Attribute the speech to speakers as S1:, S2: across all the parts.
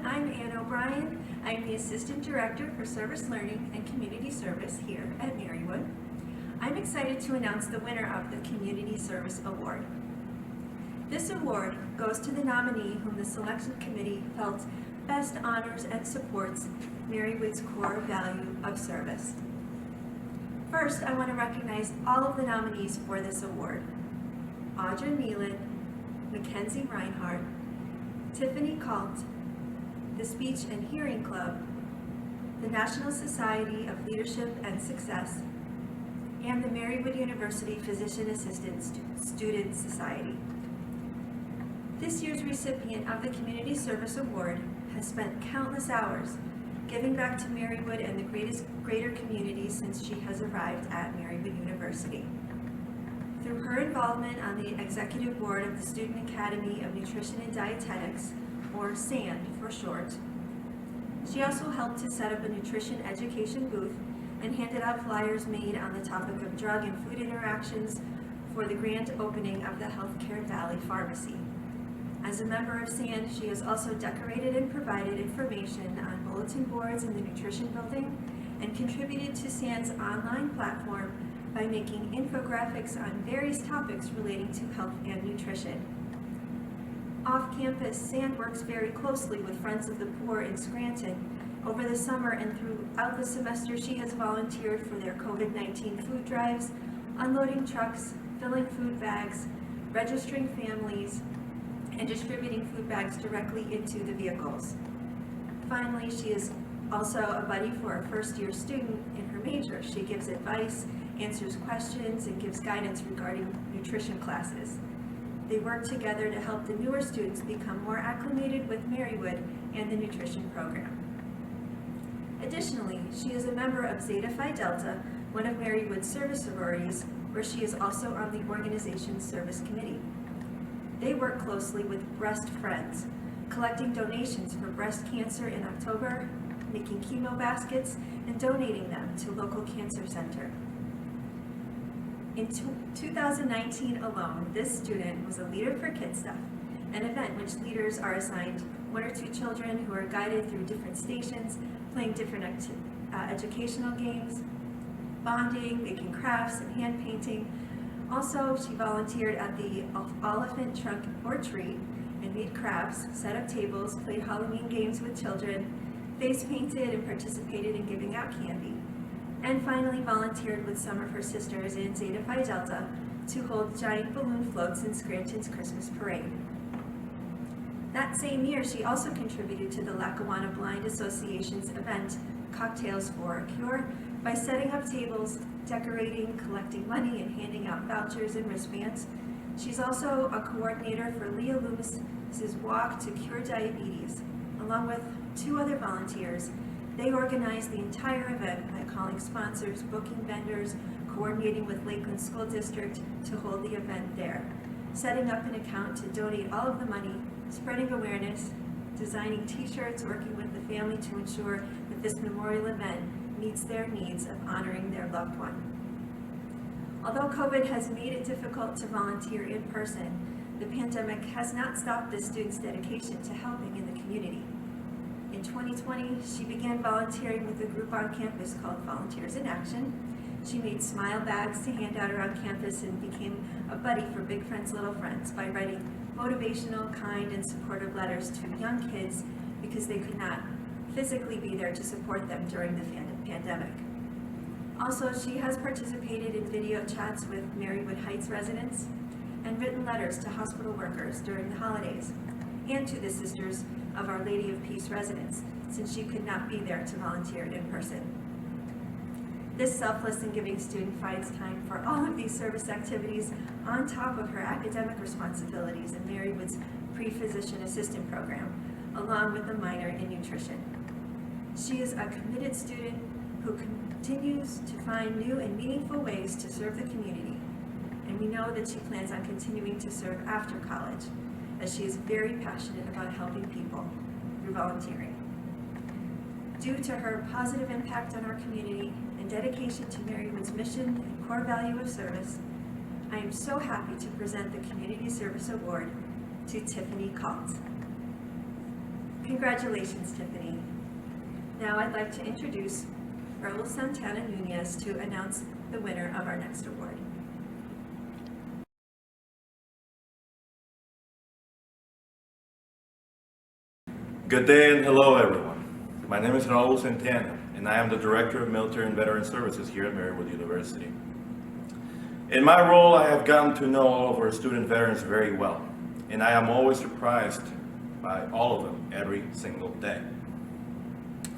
S1: I'm Ann O'Brien. I'm the Assistant Director for Service Learning and Community Service here at Marywood. I'm excited to announce the winner of the Community Service Award. This award goes to the nominee whom the selection committee felt best honors and supports Marywood's core value of service. First, I want to recognize all of the nominees for this award: Audra Nealon, Mackenzie Reinhardt, Tiffany Kalt, the Speech and Hearing Club, the National Society of Leadership and Success, and the Marywood University Physician Assistant Student Society. This year's recipient of the Community Service Award has spent countless hours giving back to Marywood and the greater community since she has arrived at Marywood University. Through her involvement on the Executive Board of the Student Academy of Nutrition and Dietetics, or SAND for short, she also helped to set up a nutrition education booth and handed out flyers made on the topic of drug and food interactions for the grand opening of the Healthcare Valley Pharmacy. As a member of SAND, she has also decorated and provided information on bulletin boards in the nutrition building and contributed to SAND's online platform by making infographics on various topics relating to health and nutrition. Off campus, SAND works very closely with Friends of the Poor in Scranton. Over the summer and throughout the semester, she has volunteered for their COVID-19 food drives, unloading trucks, filling food bags, registering families, and distributing food bags directly into the vehicles. Finally, she is also a buddy for a first-year student in her major. She gives advice, answers questions, and gives guidance regarding nutrition classes. They work together to help the newer students become more acclimated with Marywood and the nutrition program. Additionally, she is a member of Zeta Phi Delta, one of Marywood's service sororities, where she is also on the organization's service committee. They work closely with Breast Friends, collecting donations for breast cancer in October, making chemo baskets, and donating them to local cancer center. In 2019 alone, this student was a leader for Kid Stuff, an event which leaders are assigned one or two children who are guided through different stations, playing different educational games, bonding, making crafts, and hand painting. Also, she volunteered at the Elephant Trunk or Treat and made crafts, set up tables, played Halloween games with children, face painted, and participated in giving out candy. And finally volunteered with some of her sisters in Zeta Phi Delta to hold giant balloon floats in Scranton's Christmas parade. That same year, she also contributed to the Lackawanna Blind Association's event, Cocktails for a Cure, by setting up tables, decorating, collecting money, and handing out vouchers and wristbands. She's also a coordinator for Leah Loomis's Walk to Cure Diabetes. Along with two other volunteers, they organized the entire event by calling sponsors, booking vendors, coordinating with Lakeland School District to hold the event there, setting up an account to donate all of the money, spreading awareness, designing t-shirts, working with the family to ensure that this memorial event meets their needs of honoring their loved one. Although COVID has made it difficult to volunteer in person, the pandemic has not stopped the students' dedication to helping in the community. In 2020, she began volunteering with a group on campus called Volunteers in Action. She made smile bags to hand out around campus and became a buddy for Big Friends, Little Friends by writing motivational, kind, and supportive letters to young kids because they could not physically be there to support them during the pandemic. Also, she has participated in video chats with Marywood Heights residents and written letters to hospital workers during the holidays and to the Sisters of Our Lady of Peace residents, since she could not be there to volunteer in person. This selfless and giving student finds time for all of these service activities on top of her academic responsibilities in Marywood's pre-physician assistant program, along with a minor in nutrition. She is a committed student who continues to find new and meaningful ways to serve the community, and we know that she plans on continuing to serve after college, as she is very passionate about helping people through volunteering. Due to her positive impact on our community and dedication to Marywood's mission and core value of service, I am so happy to present the Community Service Award to Tiffany Kalt. Congratulations, Tiffany. Now I'd like to introduce Raul Santana Nunez to announce the winner of our next award.
S2: Good day and hello everyone. My name is Raul Santana and I am the Director of Military and Veteran Services here at Marywood University. In my role, I have gotten to know all of our student veterans very well, and I am always surprised by all of them every single day.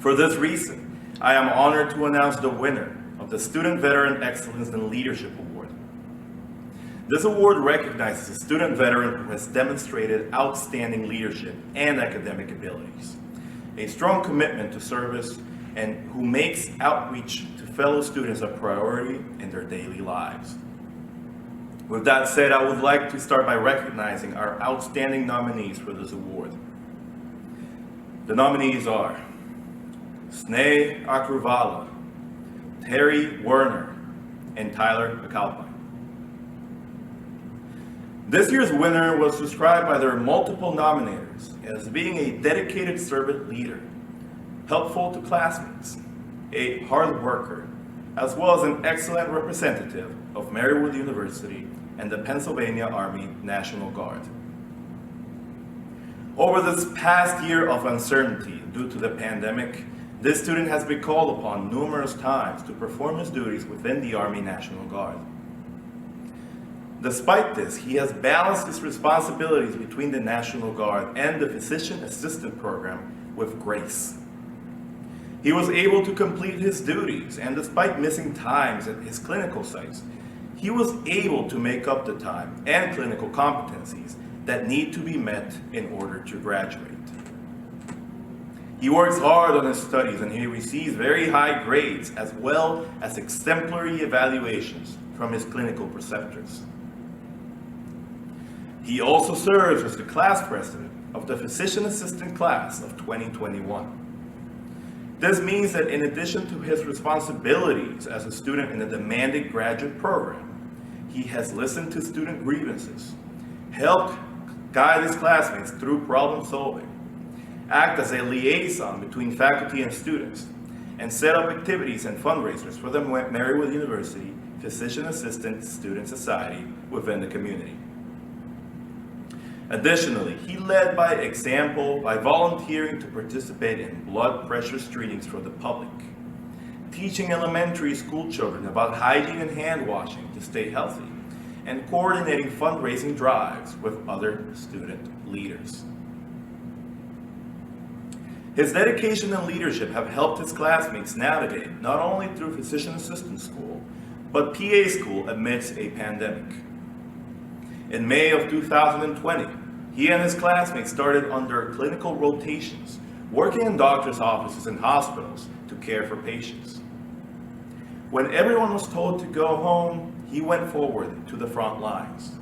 S2: For this reason, I am honored to announce the winner of the Student Veteran Excellence in Leadership Award. This award recognizes a student veteran who has demonstrated outstanding leadership and academic abilities, a strong commitment to service, and who makes outreach to fellow students a priority in their daily lives. With that said, I would like to start by recognizing our outstanding nominees for this award. The nominees are Sneh Akruvala, Terry Werner, and Tyler McAlpine. This year's winner was described by their multiple nominators as being a dedicated servant leader, helpful to classmates, a hard worker, as well as an excellent representative of Marywood University and the Pennsylvania Army National Guard. Over this past year of uncertainty due to the pandemic, this student has been called upon numerous times to perform his duties within the Army National Guard. Despite this, he has balanced his responsibilities between the National Guard and the Physician Assistant Program with grace. He was able to complete his duties, and despite missing times at his clinical sites, he was able to make up the time and clinical competencies that need to be met in order to graduate. He works hard on his studies and he receives very high grades as well as exemplary evaluations from his clinical preceptors. He also serves as the class president of the Physician Assistant class of 2021. This means that in addition to his responsibilities as a student in a demanding graduate program, he has listened to student grievances, helped guide his classmates through problem solving, act as a liaison between faculty and students, and set up activities and fundraisers for the Marywood University Physician Assistant Student Society within the community. Additionally, he led by example by volunteering to participate in blood pressure screenings for the public, teaching elementary school children about hygiene and hand washing to stay healthy, and coordinating fundraising drives with other student leaders. His dedication and leadership have helped his classmates navigate not only through physician assistant school, but PA school amidst a pandemic. In May of 2020, he and his classmates started under clinical rotations, working in doctors' offices and hospitals to care for patients. When everyone was told to go home, he went forward to the front lines.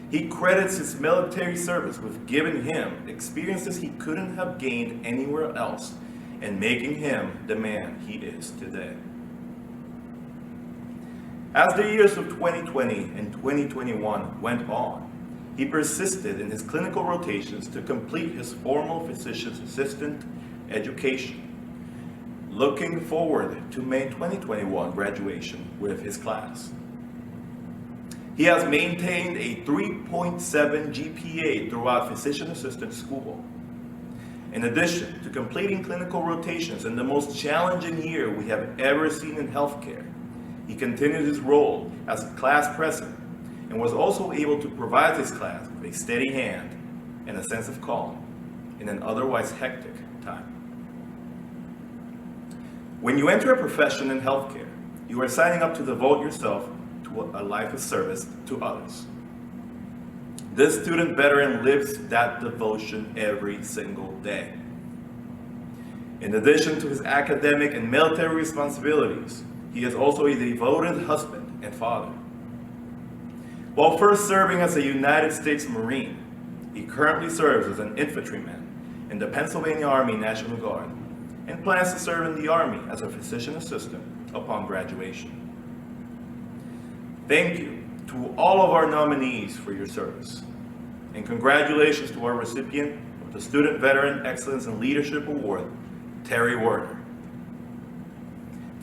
S2: He credits his military service with giving him experiences he couldn't have gained anywhere else and making him the man he is today. As the years of 2020 and 2021 went on, he persisted in his clinical rotations to complete his formal physician's assistant education, looking forward to May 2021 graduation with his class. He has maintained a 3.7 GPA throughout physician assistant school. In addition to completing clinical rotations in the most challenging year we have ever seen in healthcare, he continued his role as class president and was also able to provide his class with a steady hand and a sense of calm in an otherwise hectic time. When you enter a profession in healthcare, you are signing up to devote yourself to a life of service to others. This student veteran lives that devotion every single day. In addition to his academic and military responsibilities, he is also a devoted husband and father. While first serving as a United States Marine, he currently serves as an infantryman in the Pennsylvania Army National Guard and plans to serve in the Army as a physician assistant upon graduation. Thank you to all of our nominees for your service, and congratulations to our recipient of with the Student Veteran Excellence in Leadership Award, Terry Werner.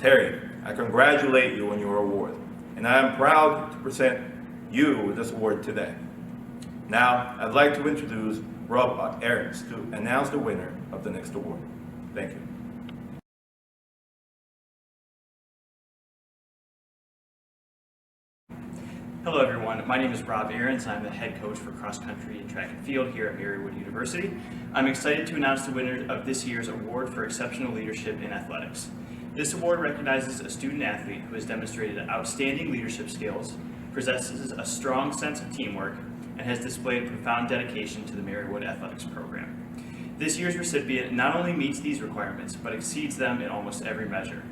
S2: Terry, I congratulate you on your award, and I am proud to present you with this award today. Now, I'd like to introduce Rob Ahrens to announce the winner of the next award. Thank you.
S3: Hello everyone, my name is Rob Ahrens. I'm the head coach for cross country and track and field here at Marywood University. I'm excited to announce the winner of this year's award for exceptional leadership in athletics. This award recognizes a student athlete who has demonstrated outstanding leadership skills, possesses a strong sense of teamwork, and has displayed a profound dedication to the Marywood athletics program. This year's recipient not only meets these requirements, but exceeds them in almost every measure.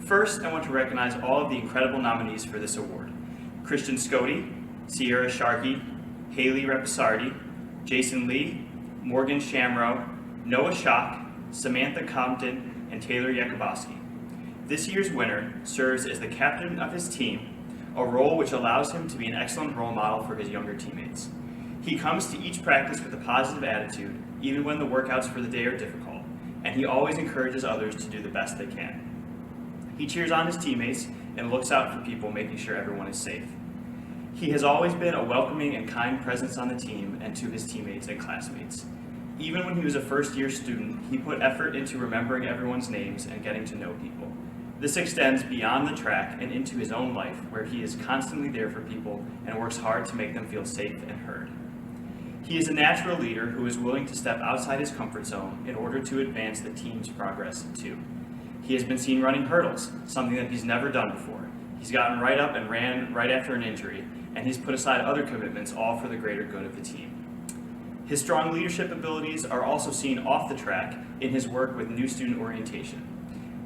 S3: First, I want to recognize all of the incredible nominees for this award. Christian Scoti, Sierra Sharkey, Haley Repisardi, Jason Lee, Morgan Shamrow, Noah Schock, Samantha Compton, and Taylor Yakubowski. This year's winner serves as the captain of his team, a role which allows him to be an excellent role model for his younger teammates. He comes to each practice with a positive attitude, even when the workouts for the day are difficult, and he always encourages others to do the best they can. He cheers on his teammates and looks out for people, making sure everyone is safe. He has always been a welcoming and kind presence on the team and to his teammates and classmates. Even when he was a first-year student, he put effort into remembering everyone's names and getting to know people. This extends beyond the track and into his own life, where he is constantly there for people and works hard to make them feel safe and heard. He is a natural leader who is willing to step outside his comfort zone in order to advance the team's progress too. He has been seen running hurdles, something that he's never done before. He's gotten right up and ran right after an injury, and he's put aside other commitments, all for the greater good of the team. His strong leadership abilities are also seen off the track in his work with new student orientation.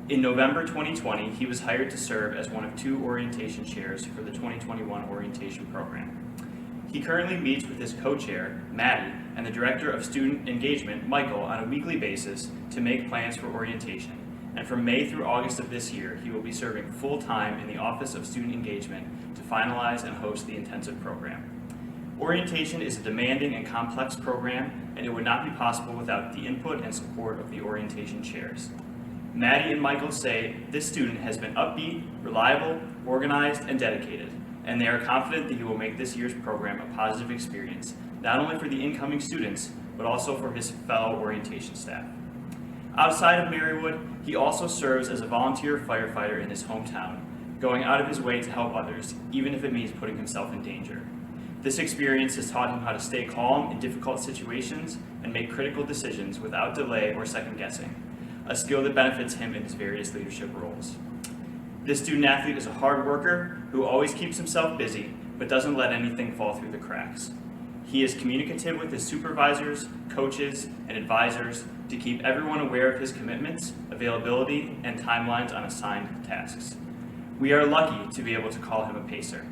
S3: In November 2020, he was hired to serve as one of 2 orientation chairs for the 2021 orientation program. He currently meets with his co-chair, Maddie, and the director of student engagement, Michael, on a weekly basis to make plans for orientation. And from May through August of this year, he will be serving full-time in the Office of Student Engagement to finalize and host the intensive program. Orientation is a demanding and complex program, and it would not be possible without the input and support of the orientation chairs. Maddie and Michael say this student has been upbeat, reliable, organized, and dedicated, and they are confident that he will make this year's program a positive experience, not only for the incoming students, but also for his fellow orientation staff. Outside of Marywood, he also serves as a volunteer firefighter in his hometown, going out of his way to help others, even if it means putting himself in danger. This experience has taught him how to stay calm in difficult situations and make critical decisions without delay or second guessing, a skill that benefits him in his various leadership roles. This student athlete is a hard worker who always keeps himself busy, but doesn't let anything fall through the cracks. He is communicative with his supervisors, coaches, and advisors to keep everyone aware of his commitments, availability, and timelines on assigned tasks. We are lucky to be able to call him a pacer.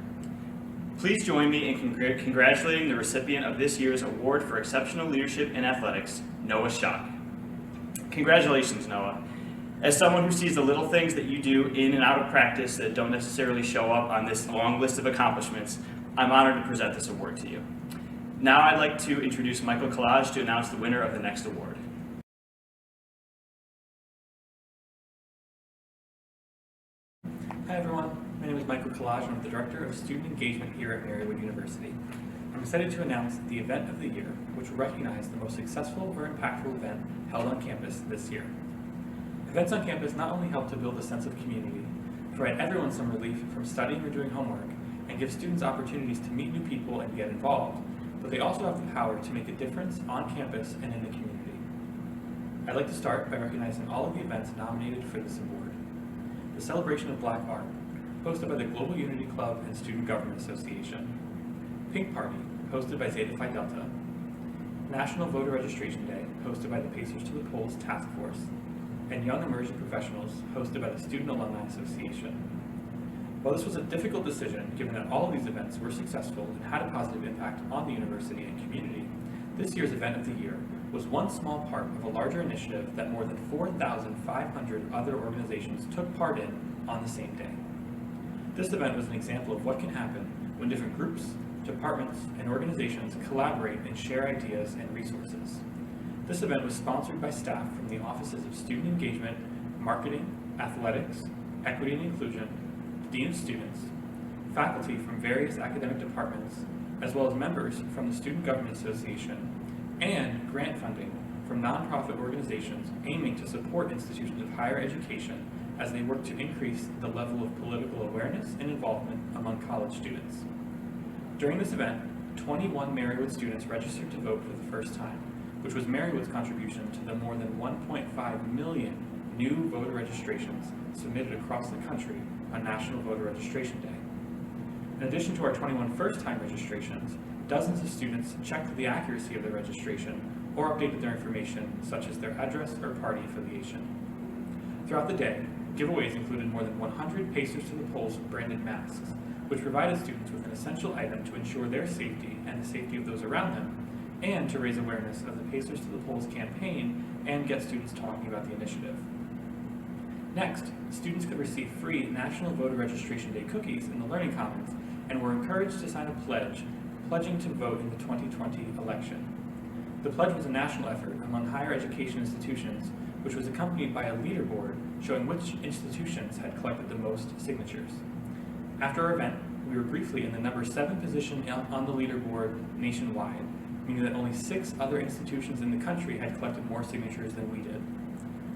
S3: Please join me in congratulating the recipient of this year's Award for Exceptional Leadership in Athletics, Noah Schock. Congratulations, Noah. As someone who sees the little things that you do in and out of practice that don't necessarily show up on this long list of accomplishments, I'm honored to present this award to you. Now I'd like to introduce Michael Collage to announce the winner of the next award.
S4: Hi everyone, my name is Michael Collage and I'm the Director of Student Engagement here at Marywood University. I'm excited to announce the event of the year, which will recognize the most successful or impactful event held on campus this year. Events on campus not only help to build a sense of community, provide everyone some relief from studying or doing homework, and give students opportunities to meet new people and get involved, but they also have the power to make a difference on campus and in the community. I'd like to start by recognizing all of the events nominated for this award. The Celebration of Black Art, hosted by the Global Unity Club and Student Government Association. Pink Party, hosted by Zeta Phi Delta. National Voter Registration Day, hosted by the Pacers to the Polls Task Force. And Young Emerging Professionals, hosted by the Student Alumni Association. While this was a difficult decision, given that all of these events were successful and had a positive impact on the university and community, this year's event of the year was one small part of a larger initiative that more than 4,500 other organizations took part in on the same day. This event was an example of what can happen when different groups, departments, and organizations collaborate and share ideas and resources. This event was sponsored by staff from the Offices of Student Engagement, Marketing, Athletics, Equity and Inclusion, the Dean of Students, faculty from various academic departments, as well as members from the Student Government Association, and grant funding from nonprofit organizations aiming to support institutions of higher education as they work to increase the level of political awareness and involvement among college students. During this event, 21 Marywood students registered to vote for the first time, which was Marywood's contribution to the more than 1.5 million new voter registrations submitted across the country on National Voter Registration Day. In addition to our 21 first-time registrations, dozens of students checked the accuracy of their registration or updated their information, such as their address or party affiliation. Throughout the day, giveaways included more than 100 Pacers to the Polls branded masks, which provided students with an essential item to ensure their safety and the safety of those around them, and to raise awareness of the Pacers to the Polls campaign and get students talking about the initiative. Next, students could receive free National Voter Registration Day cookies in the Learning Commons and were encouraged to sign a pledge, pledging to vote in the 2020 election. The pledge was a national effort among higher education institutions, which was accompanied by a leaderboard showing which institutions had collected the most signatures. After our event, we were briefly in the number 7 position on the leaderboard nationwide, meaning that only 6 other institutions in the country had collected more signatures than we did.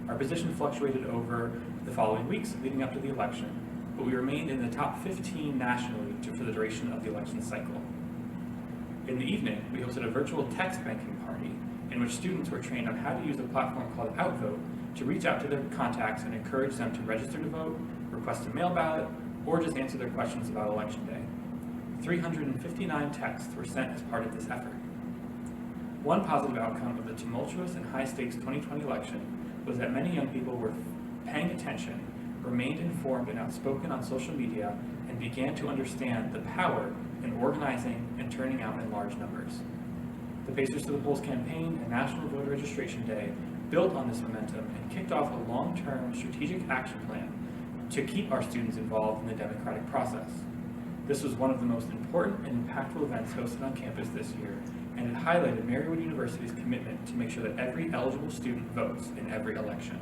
S4: Our position fluctuated over the following weeks leading up to the election, but we remained in the top 15 nationally for the duration of the election cycle. In the evening, we hosted a virtual text banking party in which students were trained on how to use a platform called Outvote to reach out to their contacts and encourage them to register to vote, request a mail ballot, or just answer their questions about Election Day. 359 texts were sent as part of this effort. One positive outcome of the tumultuous and high-stakes 2020 election was that many young people were paying attention, remained informed and outspoken on social media, and began to understand the power in organizing and turning out in large numbers. The Pacers to the Polls campaign and National Voter Registration Day built on this momentum and kicked off a long-term strategic action plan to keep our students involved in the democratic process. This was one of the most important and impactful events hosted on campus this year, and it highlighted Marywood University's commitment to make sure that every eligible student votes in every election.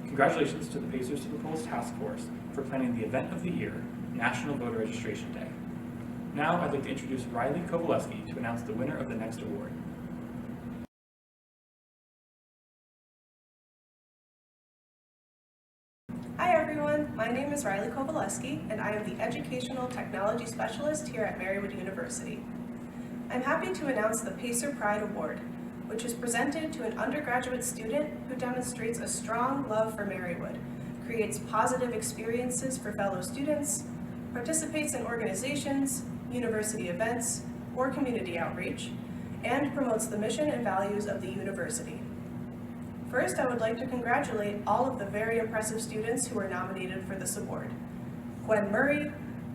S4: Congratulations to the Pacers to the Polls Task Force for planning the event of the year, National Voter Registration Day. Now I'd like to introduce Riley Kowaleski to announce the winner of the next award.
S5: Hi everyone, my name is Riley Kowaleski and I am the Educational Technology Specialist here at Marywood University. I'm happy to announce the Pacer Pride Award, which is presented to an undergraduate student who demonstrates a strong love for Marywood, creates positive experiences for fellow students, participates in organizations, university events, or community outreach, and promotes the mission and values of the university. First, I would like to congratulate all of the very impressive students who were nominated for this award: Gwen Murray,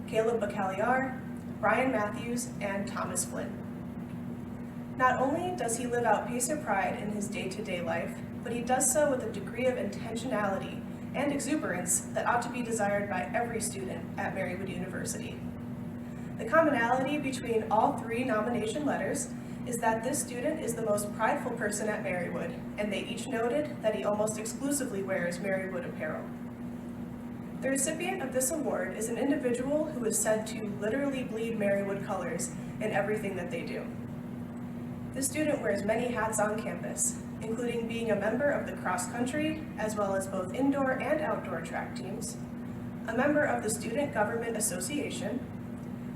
S5: Caleb Bacaliar, Brian Matthews, and Thomas Flynn. Not only does he live out Pacer Pride in his day-to-day life, but he does so with a degree of intentionality and exuberance that ought to be desired by every student at Marywood University. The commonality between all 3 nomination letters is that this student is the most prideful person at Marywood, and they each noted that he almost exclusively wears Marywood apparel. The recipient of this award is an individual who is said to literally bleed Marywood colors in everything that they do. This student wears many hats on campus, including being a member of the cross-country, as well as both indoor and outdoor track teams, a member of the Student Government Association,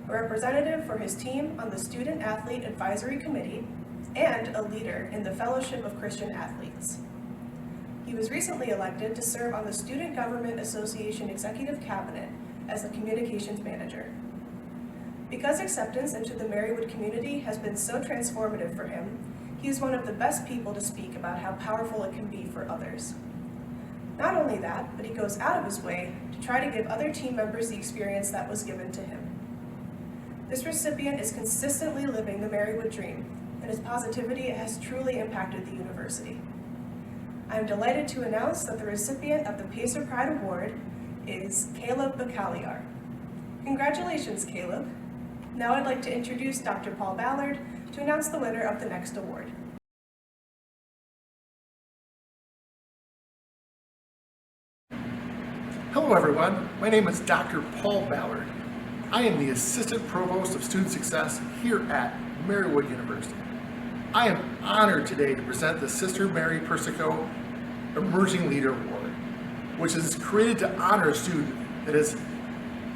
S5: a representative for his team on the Student Athlete Advisory Committee, and a leader in the Fellowship of Christian Athletes. He was recently elected to serve on the Student Government Association Executive Cabinet as the Communications Manager. Because acceptance into the Marywood community has been so transformative for him, he is one of the best people to speak about how powerful it can be for others. Not only that, but he goes out of his way to try to give other team members the experience that was given to him. This recipient is consistently living the Marywood dream, and his positivity has truly impacted the university. I am delighted to announce that the recipient of the Pacer Pride Award is Caleb Bacaliar. Congratulations, Caleb. Now I'd like to introduce Dr. Paul Ballard to announce the winner of the next award.
S6: everyone. My name is Dr. Paul Ballard. I am the Assistant Provost of Student Success here at Marywood University. I am honored today to present the Sister Mary Persico Emerging Leader Award, which is created to honor a student that has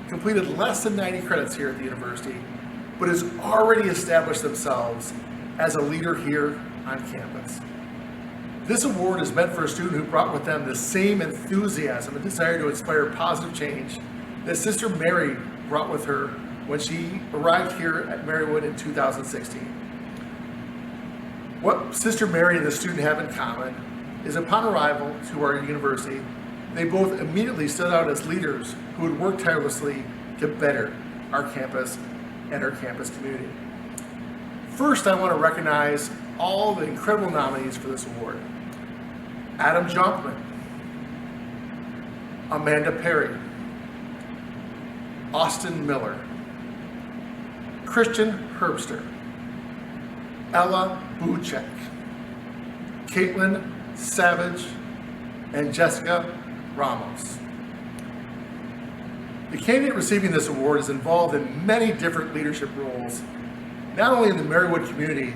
S6: completed less than 90 credits here at the university, but has already established themselves as a leader here on campus. This award is meant for a student who brought with them the same enthusiasm and desire to inspire positive change that Sister Mary brought with her when she arrived here at Marywood in 2016. What Sister Mary and the student have in common is upon arrival to our university, they both immediately stood out as leaders who would work tirelessly to better our campus and our campus community. First, I want to recognize all the incredible nominees for this award. Adam Jonkman, Amanda Perry, Austin Miller, Christian Herbster, Ella Buchek, Caitlin Savage, and Jessica Ramos. The candidate receiving this award is involved in many different leadership roles, not only in the Marywood community,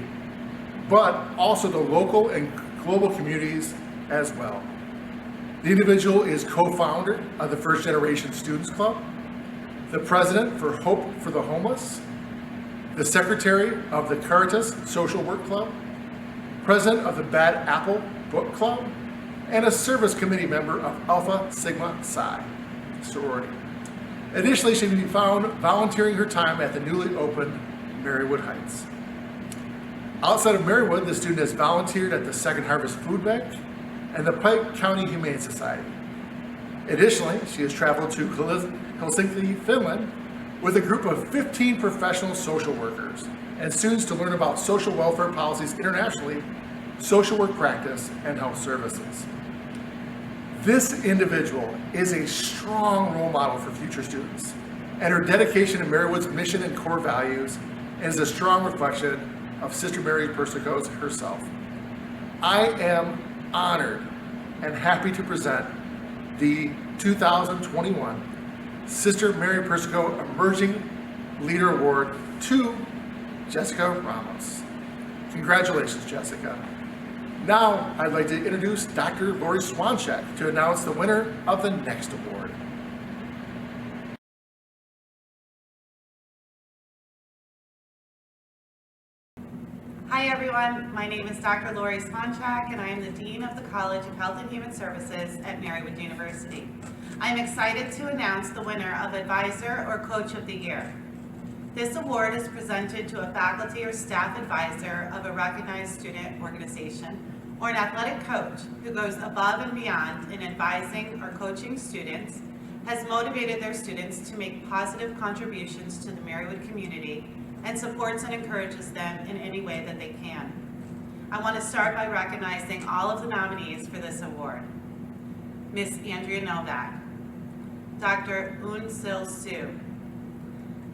S6: but also the local and global communities as well. The individual is co-founder of the First Generation Students Club, the president for Hope for the Homeless, the secretary of the Caritas Social Work Club, president of the Bad Apple Book Club, and a service committee member of Alpha Sigma Psi sorority. Additionally, she can be found volunteering her time at the newly opened Marywood Heights. Outside of Marywood, the student has volunteered at the Second Harvest Food Bank and the Pike County Humane Society. Additionally, she has traveled to Helsinki, Finland, with a group of 15 professional social workers and students to learn about social welfare policies internationally, social work practice, and health services. This individual is a strong role model for future students, and her dedication to Marywood's mission and core values is a strong reflection of Sister Mary Persico herself. I am honored and happy to present the 2021 Sister Mary Persico Emerging Leader Award to Jessica Ramos. Congratulations, Jessica. Now, I'd like to introduce Dr. Lori Swanchek to announce the winner of the next award.
S7: Hi everyone, my name is Dr. Lori Swanchak and I am the Dean of the College of Health and Human Services at Marywood University. I am excited to announce the winner of Advisor or Coach of the Year. This award is presented to a faculty or staff advisor of a recognized student organization or an athletic coach who goes above and beyond in advising or coaching students, has motivated their students to make positive contributions to the Marywood community, and supports and encourages them in any way that they can. I want to start by recognizing all of the nominees for this award. Miss Andrea Novak, Dr. Un-Sil Su,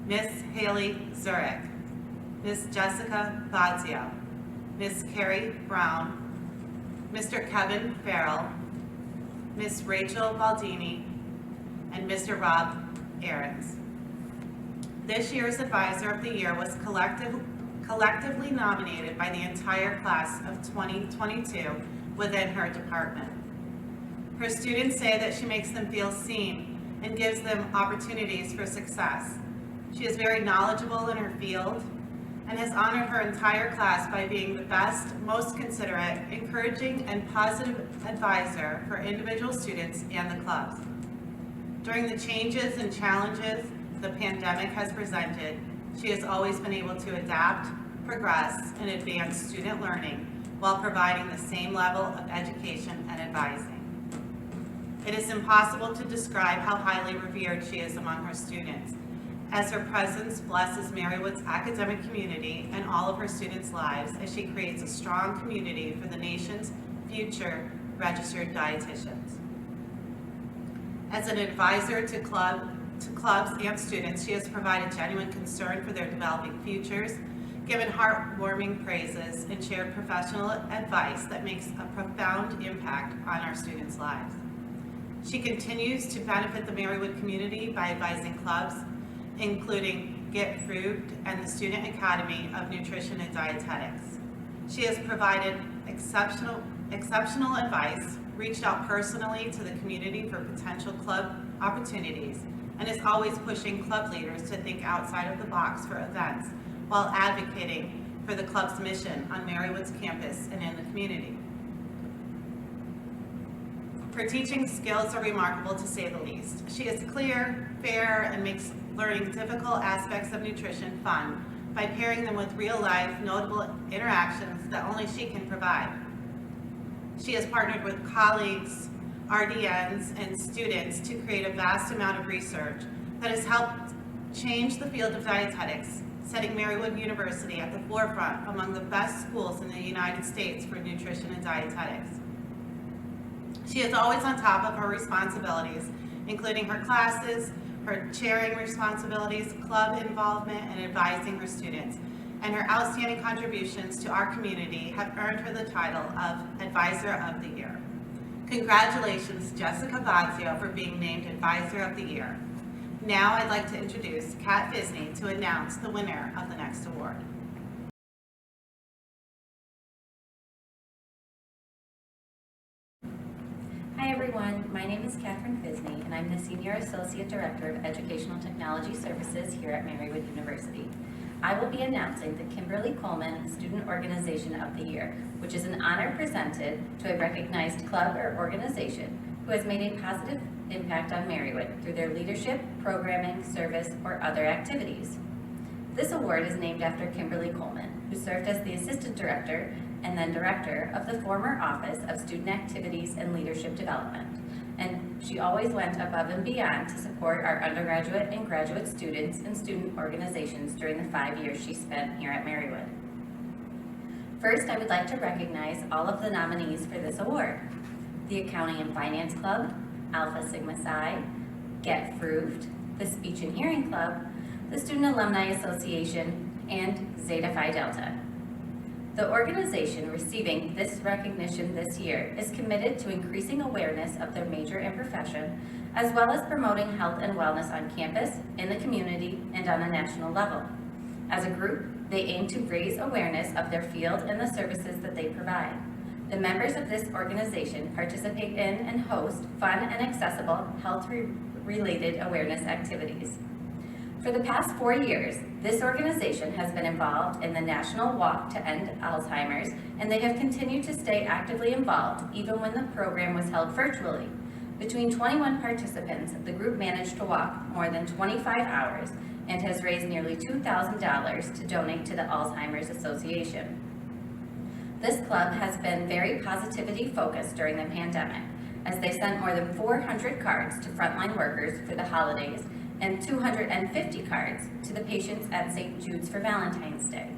S7: Miss Haley Zurich, Miss Jessica Fazio, Miss Carrie Brown, Mr. Kevin Farrell, Miss Rachel Baldini, and Mr. Rob Ahrens. This year's Advisor of the Year was collectively nominated by the entire class of 2022 within her department. Her students say that she makes them feel seen and gives them opportunities for success. She is very knowledgeable in her field and has honored her entire class by being the best, most considerate, encouraging, and positive advisor for individual students and the clubs. During the changes and challenges the pandemic has presented, she has always been able to adapt, progress, and advance student learning while providing the same level of education and advising. It is impossible to describe how highly revered she is among her students, as her presence blesses Marywood's academic community and all of her students' lives as she creates a strong community for the nation's future registered dietitians. As an advisor to clubs and students, she has provided genuine concern for their developing futures, given heartwarming praises, and shared professional advice that makes a profound impact on our students' lives. She continues to benefit the Marywood community by advising clubs, including Get Fruit and the Student Academy of Nutrition and Dietetics. She has provided exceptional advice, reached out personally to the community for potential club opportunities, and is always pushing club leaders to think outside of the box for events while advocating for the club's mission on Marywood's campus and in the community. Her teaching skills are remarkable, to say the least. She is clear, fair, and makes learning difficult aspects of nutrition fun by pairing them with real-life, notable interactions that only she can provide. She has partnered with colleagues, RDNs, and students to create a vast amount of research that has helped change the field of dietetics, setting Marywood University at the forefront among the best schools in the United States for nutrition and dietetics. She is always on top of her responsibilities, including her classes, her chairing responsibilities, club involvement, and advising her students. And her outstanding contributions to our community have earned her the title of Advisor of the Year. Congratulations, Jessica Bazio, for being named Advisor of the Year. Now I'd like to introduce Kat Fisney to announce the winner of the next award.
S8: Hi everyone, my name is Catherine Fisney and I'm the Senior Associate Director of Educational Technology Services here at Marywood University. I will be announcing the Kimberly Coleman Student Organization of the Year, which is an honor presented to a recognized club or organization who has made a positive impact on Marywood through their leadership, programming, service, or other activities. This award is named after Kimberly Coleman, who served as the Assistant Director and then Director of the former Office of Student Activities and Leadership Development. And she always went above and beyond to support our undergraduate and graduate students and student organizations during the 5 years she spent here at Marywood. First, I would like to recognize all of the nominees for this award: the Accounting and Finance Club, Alpha Sigma Psi, Get Fruit, the Speech and Hearing Club, the Student Alumni Association, and Zeta Phi Delta. The organization receiving this recognition this year is committed to increasing awareness of their major and profession, as well as promoting health and wellness on campus, in the community, and on a national level. As a group, they aim to raise awareness of their field and the services that they provide. The members of this organization participate in and host fun and accessible health-related awareness activities. For the past 4 years, this organization has been involved in the National Walk to End Alzheimer's, and they have continued to stay actively involved even when the program was held virtually. Between 21 participants, the group managed to walk more than 25 hours and has raised nearly $2,000 to donate to the Alzheimer's Association. This club has been very positivity focused during the pandemic, as they sent more than 400 cards to frontline workers for the holidays and 250 cards to the patients at St. Jude's for Valentine's Day.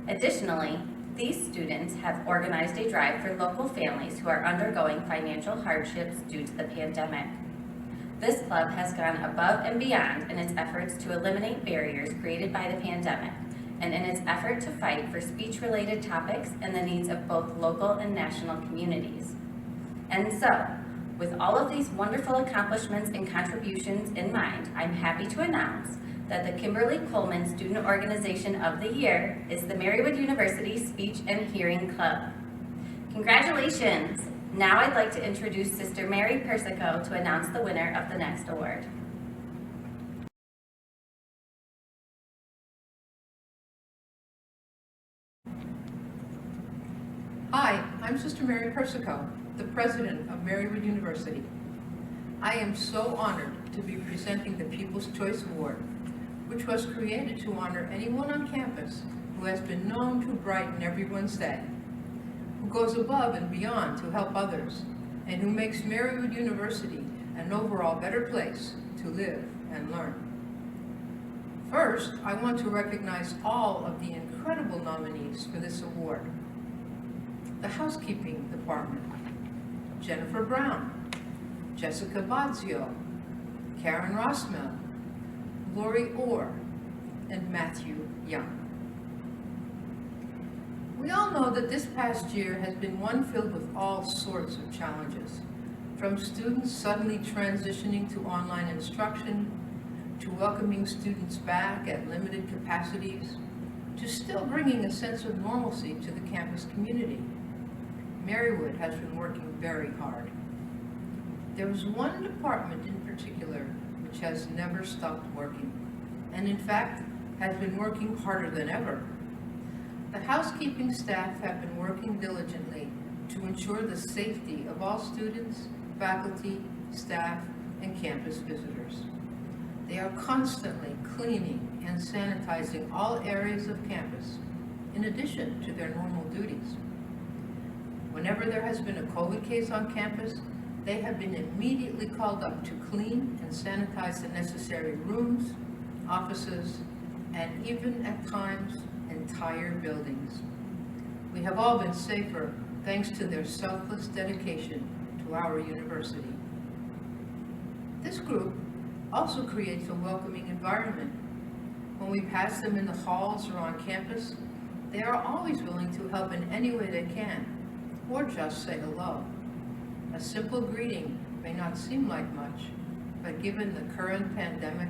S8: Additionally, these students have organized a drive for local families who are undergoing financial hardships due to the pandemic. This club has gone above and beyond in its efforts to eliminate barriers created by the pandemic and in its effort to fight for speech-related topics and the needs of both local and national communities. And so, with all of these wonderful accomplishments and contributions in mind, I'm happy to announce that the Kimberly Coleman Student Organization of the Year is the Marywood University Speech and Hearing Club. Congratulations! Now I'd like to introduce Sister Mary Persico to announce the winner of the next award.
S9: Hi, I'm Sister Mary Persico, the President of Marywood University. I am so honored to be presenting the People's Choice Award, which was created to honor anyone on campus who has been known to brighten everyone's day, who goes above and beyond to help others, and who makes Marywood University an overall better place to live and learn. First, I want to recognize all of the incredible nominees for this award. The Housekeeping Department: Jennifer Brown, Jessica Bazio, Karen Rossmel, Lori Orr, and Matthew Young. We all know that this past year has been one filled with all sorts of challenges, From students suddenly transitioning to online instruction, to welcoming students back at limited capacities, to still bringing a sense of normalcy to the campus community, Marywood has been working very hard. There is one department in particular which has never stopped working, and in fact has been working harder than ever. The housekeeping staff have been working diligently to ensure the safety of all students, faculty, staff, and campus visitors. They are constantly cleaning and sanitizing all areas of campus, in addition to their normal duties. Whenever there has been a COVID case on campus, they have been immediately called up to clean and sanitize the necessary rooms, offices, and even at times, entire buildings. We have all been safer thanks to their selfless dedication to our university. This group also creates a welcoming environment. When we pass them in the halls or on campus, they are always willing to help in any way they can, or just say hello. A simple greeting may not seem like much, but given the current pandemic,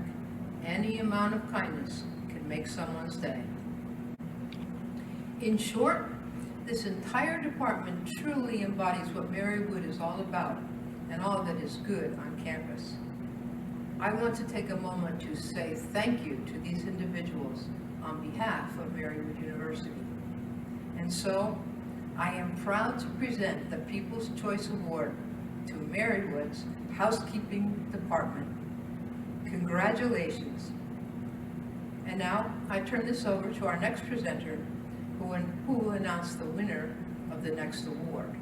S9: any amount of kindness can make someone's day. In short, this entire department truly embodies what Marywood is all about and all that is good on campus. I want to take a moment to say thank you to these individuals on behalf of Marywood University. And so, I am proud to present the People's Choice Award to Marywood's Housekeeping Department. Congratulations. And now, I turn this over to our next presenter, who will announce the winner of the next award.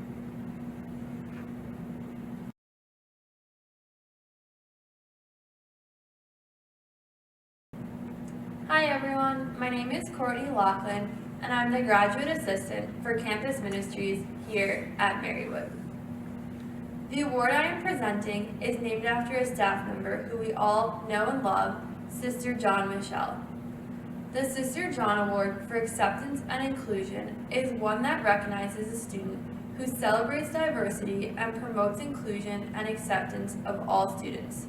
S10: Hi everyone, my name is Courtney Laughlin, and I'm the Graduate Assistant for Campus Ministries here at Marywood. The award I am presenting is named after a staff member who we all know and love, Sister John Michelle. The Sister John Award for Acceptance and Inclusion is one that recognizes a student who celebrates diversity and promotes inclusion and acceptance of all students,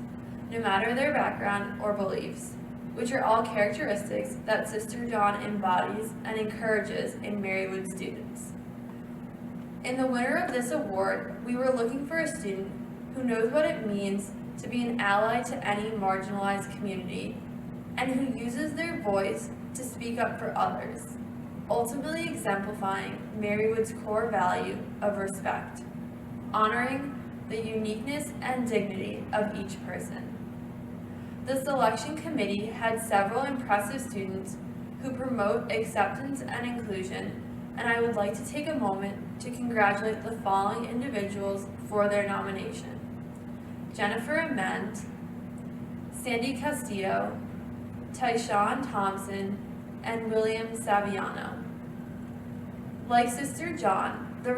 S10: no matter their background or beliefs, which are all characteristics that Sister John embodies and encourages in Marywood students. In the winner of this award, we were looking for a student who knows what it means to be an ally to any marginalized community and who uses their voice to speak up for others, ultimately exemplifying Marywood's core value of respect, honoring the uniqueness and dignity of each person. The selection committee had several impressive students who promote acceptance and inclusion, and I would like to take a moment to congratulate the following individuals for their nomination: Jennifer Ament, Sandy Castillo, Tyshawn Thompson, and William Saviano. Like Sister John, the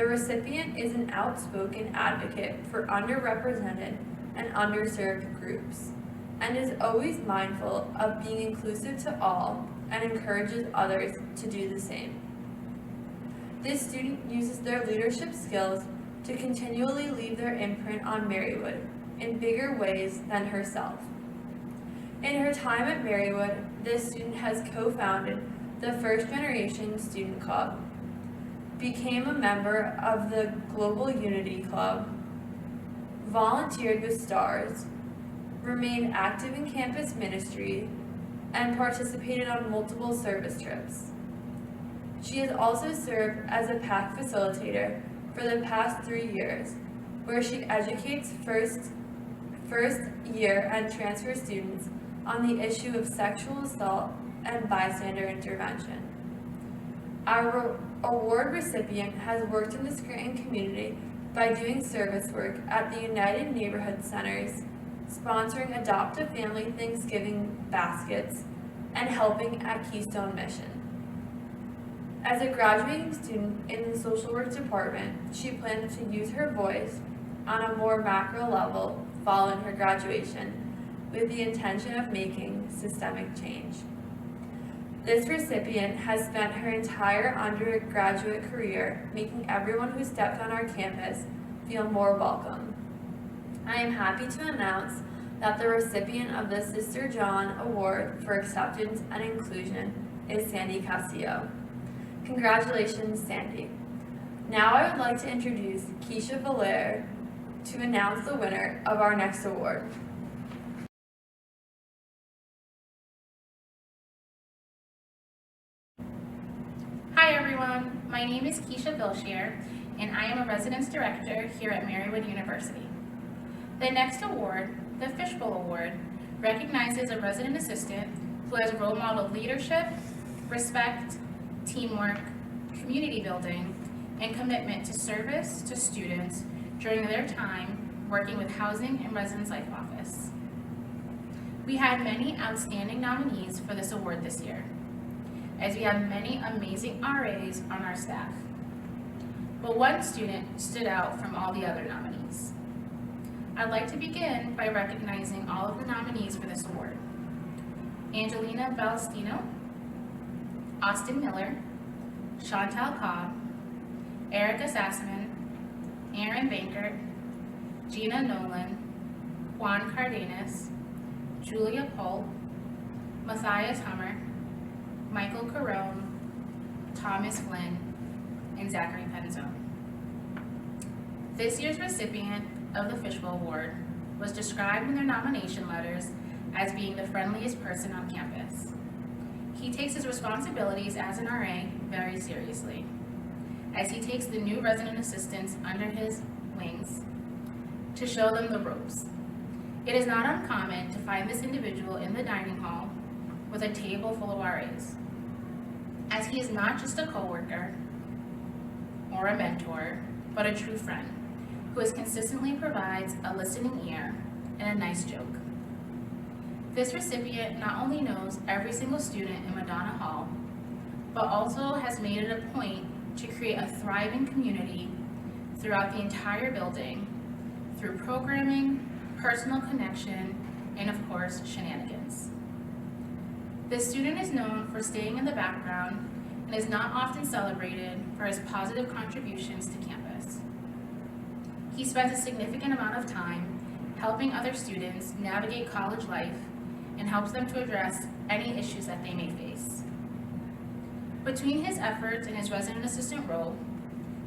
S10: recipient is an outspoken advocate for underrepresented and underserved groups, and is always mindful of being inclusive to all and encourages others to do the same. This student uses their leadership skills to continually leave their imprint on Marywood in bigger ways than herself. In her time at Marywood, this student has co-founded the First Generation Student Club, became a member of the Global Unity Club, volunteered with STARS, remained active in campus ministry, and participated on multiple service trips. She has also served as a PAC facilitator for the past 3 years, where she educates first year and transfer students on the issue of sexual assault and bystander intervention. Our award recipient has worked in the Scranton community by doing service work at the United Neighborhood Centers, sponsoring Adopt a Family Thanksgiving baskets, and helping at Keystone Mission. As a graduating student in the social work department, she plans to use her voice on a more macro level following her graduation, with the intention of making systemic change. This recipient has spent her entire undergraduate career making everyone who stepped on our campus feel more welcome. I am happy to announce that the recipient of the Sister John Award for Acceptance and Inclusion is Sandy Castillo. Congratulations, Sandy. Now I would like to introduce Keisha Valaire to announce the winner of our next award.
S11: Hi everyone, my name is Keisha Vilshire, and I am a Residence Director here at Marywood University. The next award, the Fishbowl Award, recognizes a resident assistant who has role modeled leadership, respect, teamwork, community building, and commitment to service to students during their time working with Housing and Residence Life Office. We had many outstanding nominees for this award this year, as we have many amazing RAs on our staff. But one student stood out from all the other nominees. I'd like to begin by recognizing all of the nominees for this award. Angelina Balestino, Austin Miller, Chantal Cobb, Erica Sassman, Aaron Bankert, Gina Nolan, Juan Cardenas, Julia Polk, Matthias Hummer, Michael Carone, Thomas Flynn, and Zachary Penzone. This year's recipient of the Fishbowl Award was described in their nomination letters as being the friendliest person on campus. He takes his responsibilities as an RA very seriously, as he takes the new resident assistants under his wings to show them the ropes. It is not uncommon to find this individual in the dining hall with a table full of RAs, as he is not just a coworker or a mentor, but a true friend who consistently provides a listening ear and a nice joke. This recipient not only knows every single student in Madonna Hall, but also has made it a point to create a thriving community throughout the entire building through programming, personal connection, and of course, shenanigans. This student is known for staying in the background and is not often celebrated for his positive contributions to campus. He spends a significant amount of time helping other students navigate college life and helps them to address any issues that they may face. Between his efforts in his resident assistant role,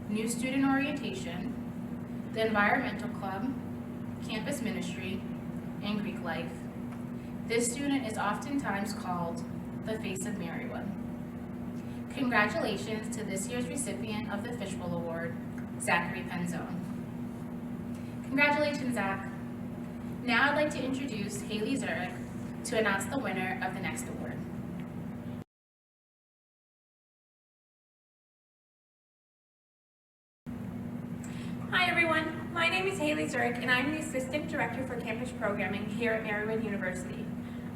S11: new student orientation, the environmental club, campus ministry, and Greek life, this student is oftentimes called the face of Marywood. Congratulations to this year's recipient of the Fishbowl Award, Zachary Penzone. Congratulations, Zach. Now I'd like to introduce Haley Zurich to announce the winner of the next award.
S12: Hi everyone, my name is Haley Zurich and I'm the Assistant Director for Campus Programming here at Marywood University.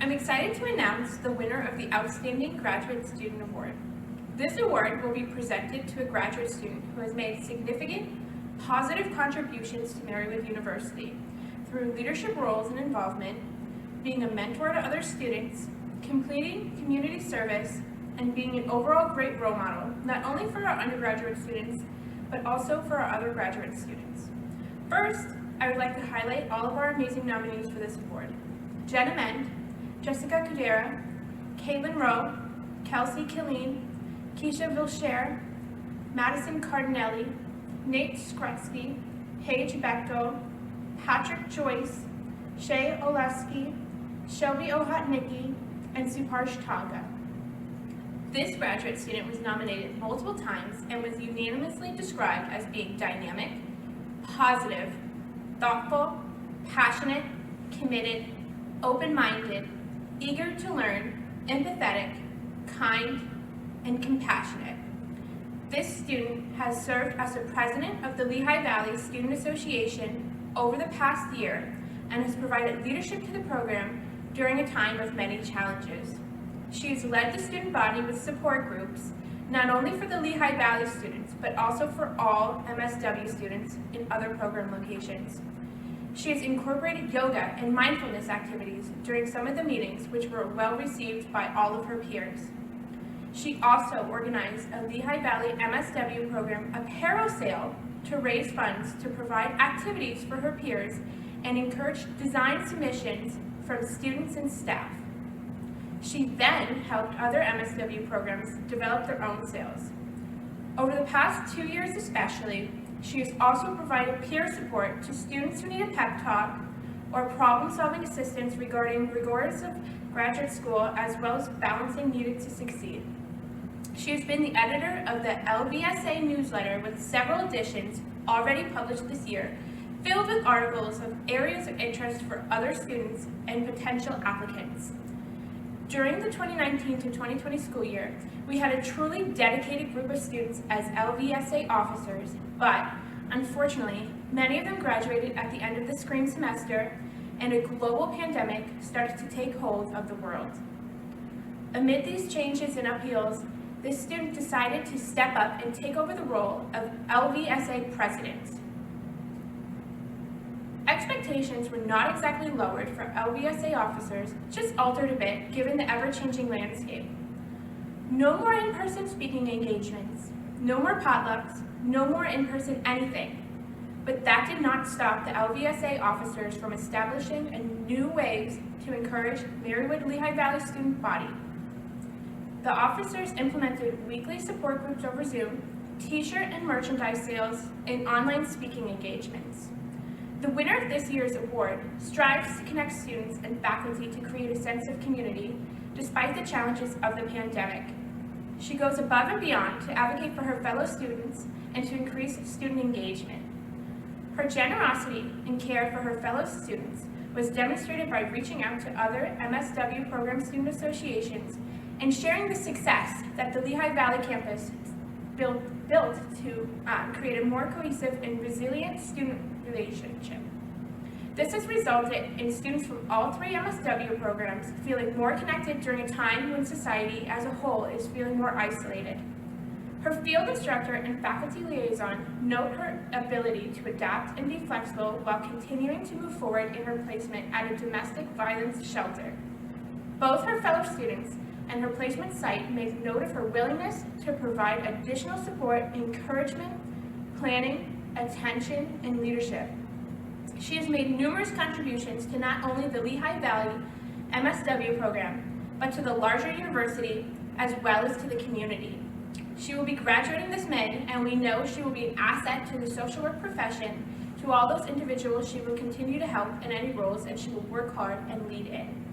S12: I'm excited to announce the winner of the Outstanding Graduate Student Award. This award will be presented to a graduate student who has made significant, positive contributions to Marywood University through leadership roles and involvement, being a mentor to other students, completing community service, and being an overall great role model, not only for our undergraduate students, but also for our other graduate students. First, I would like to highlight all of our amazing nominees for this award. Jenna Mend, Jessica Kudera, Caitlin Rowe, Kelsey Killeen, Keisha Vilshire, Madison Cardinelli, Nate Skretzky, Paige Bechtel, Patrick Joyce, Shay Oleski, Shelby Ohatnicki, and Suparsh Tonga. This graduate student was nominated multiple times and was unanimously described as being dynamic, positive, thoughtful, passionate, committed, open-minded, eager to learn, empathetic, kind, and compassionate. This student has served as the president of the Lehigh Valley Student Association over the past year and has provided leadership to the program during a time of many challenges. She has led the student body with support groups, not only for the Lehigh Valley students, but also for all MSW students in other program locations. She has incorporated yoga and mindfulness activities during some of the meetings, which were well received by all of her peers. She also organized a Lehigh Valley MSW program apparel sale to raise funds to provide activities for her peers and encourage design submissions from students and staff. She then helped other MSW programs develop their own sales. Over the past 2 years especially, she has also provided peer support to students who need a pep talk or problem-solving assistance regarding rigors of graduate school, as well as balancing needed to succeed. She has been the editor of the LVSA newsletter with several editions already published this year, filled with articles of areas of interest for other students and potential applicants. During the 2019 to 2020 school year, we had a truly dedicated group of students as LVSA officers, but unfortunately, many of them graduated at the end of the spring semester, and a global pandemic started to take hold of the world. Amid these changes and upheavals, this student decided to step up and take over the role of LVSA president. Expectations were not exactly lowered for LVSA officers, just altered a bit given the ever-changing landscape. No more in-person speaking engagements, no more potlucks, no more in-person anything. But that did not stop the LVSA officers from establishing a new ways to encourage Marywood Lehigh Valley student body. The officers implemented weekly support groups over Zoom, t-shirt and merchandise sales, and online speaking engagements. The winner of this year's award strives to connect students and faculty to create a sense of community despite the challenges of the pandemic. She goes above and beyond to advocate for her fellow students and to increase student engagement. Her generosity and care for her fellow students was demonstrated by reaching out to other MSW program student associations and sharing the success that the Lehigh Valley campus built to create a more cohesive and resilient student relationship. This has resulted in students from all 3 MSW programs feeling more connected during a time when society as a whole is feeling more isolated. Her field instructor and faculty liaison note her ability to adapt and be flexible while continuing to move forward in her placement at a domestic violence shelter. Both her fellow students and her placement site make note of her willingness to provide additional support, encouragement, planning, attention, and leadership. She has made numerous contributions to not only the Lehigh Valley MSW program, but to the larger university as well as to the community. She will be graduating this May, and we know she will be an asset to the social work profession. To all those individuals she will continue to help in any roles, and she will work hard and lead in.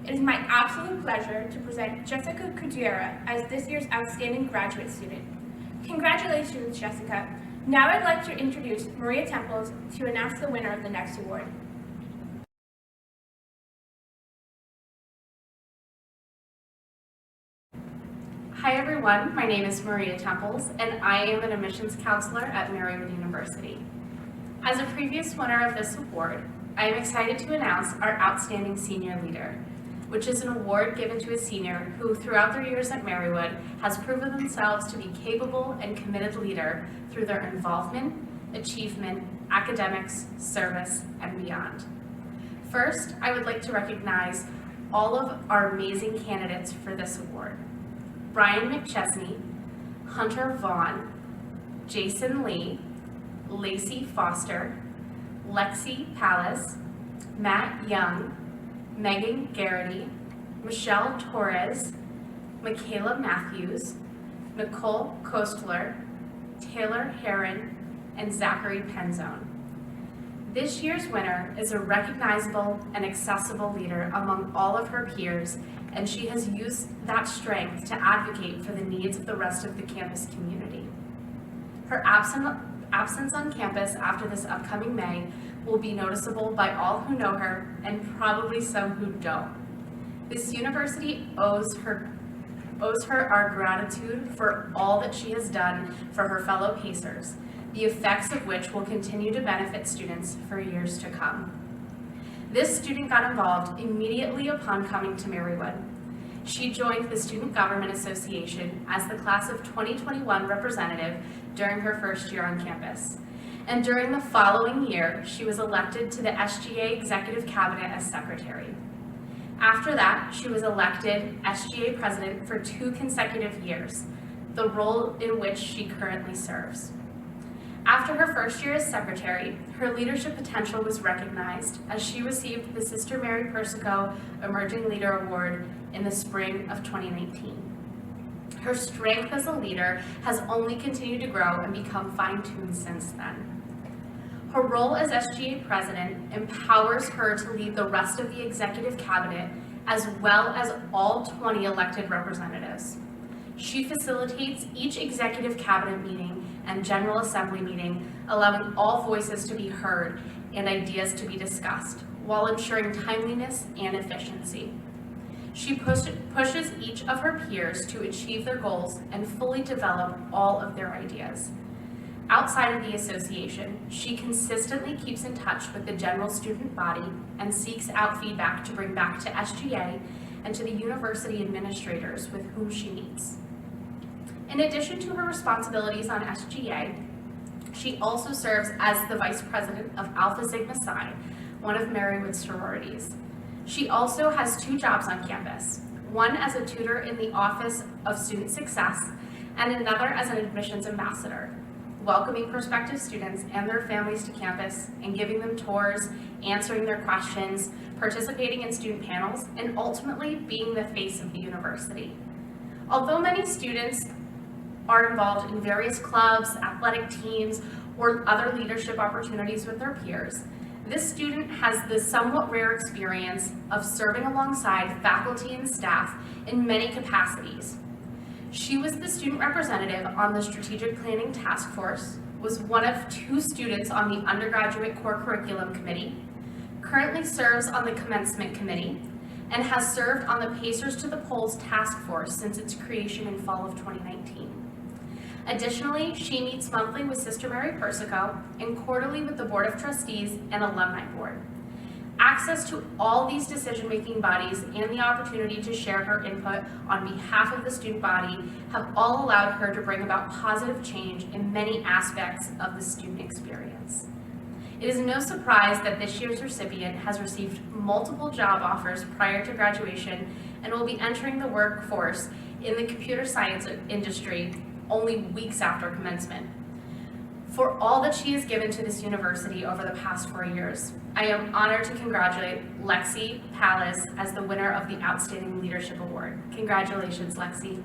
S12: It is my absolute pleasure to present Jessica Kujera as this year's Outstanding Graduate Student. Congratulations, Jessica. Now I'd like to introduce Maria Temples to announce the winner of the next award.
S13: Hi everyone, my name is Maria Temples and I am an admissions counselor at Marywood University. As a previous winner of this award, I am excited to announce our Outstanding Senior Leader, which is an award given to a senior who throughout their years at Marywood has proven themselves to be capable and committed leader through their involvement, achievement, academics, service, and beyond. First, I would like to recognize all of our amazing candidates for this award. Brian McChesney, Hunter Vaughn, Jason Lee, Lacey Foster, Lexi Pallas, Matt Young, Megan Garrity, Michelle Torres, Michaela Matthews, Nicole Kostler, Taylor Heron, and Zachary Penzone. This year's winner is a recognizable and accessible leader among all of her peers, and she has used that strength to advocate for the needs of the rest of the campus community. Her absence on campus after this upcoming May will be noticeable by all who know her and probably some who don't. This university owes her our gratitude for all that she has done for her fellow Pacers, the effects of which will continue to benefit students for years to come. This student got involved immediately upon coming to Marywood. She joined the Student Government Association as the class of 2021 representative during her first year on campus. And during the following year, she was elected to the SGA Executive Cabinet as secretary. After that, she was elected SGA president for 2 consecutive years, the role in which she currently serves. After her first year as secretary, her leadership potential was recognized as she received the Sister Mary Persico Emerging Leader Award in the spring of 2019. Her strength as a leader has only continued to grow and become fine-tuned since then. Her role as SGA president empowers her to lead the rest of the executive cabinet as well as all 20 elected representatives. She facilitates each executive cabinet meeting and General Assembly meeting, allowing all voices to be heard and ideas to be discussed, while ensuring timeliness and efficiency. She pushes each of her peers to achieve their goals and fully develop all of their ideas. Outside of the association, she consistently keeps in touch with the general student body and seeks out feedback to bring back to SGA and to the university administrators with whom she meets. In addition to her responsibilities on SGA, she also serves as the vice president of Alpha Sigma Psi, one of Marywood's sororities. She also has 2 jobs on campus, one as a tutor in the Office of Student Success and another as an admissions ambassador, welcoming prospective students and their families to campus and giving them tours, answering their questions, participating in student panels, and ultimately being the face of the university. Although many students are involved in various clubs, athletic teams, or other leadership opportunities with their peers, this student has the somewhat rare experience of serving alongside faculty and staff in many capacities. She was the student representative on the Strategic Planning Task Force, was one of 2 students on the Undergraduate Core Curriculum Committee, currently serves on the Commencement Committee, and has served on the Pacers to the Polls Task Force since its creation in fall of 2019. Additionally, she meets monthly with Sister Mary Persico and quarterly with the Board of Trustees and Alumni Board. Access to all these decision-making bodies and the opportunity to share her input on behalf of the student body have all allowed her to bring about positive change in many aspects of the student experience. It is no surprise that this year's recipient has received multiple job offers prior to graduation and will be entering the workforce in the computer science industry only weeks after commencement. For all that she has given to this university over the past 4 years, I am honored to congratulate Lexi Pallas as the winner of the Outstanding Leadership Award. Congratulations, Lexi.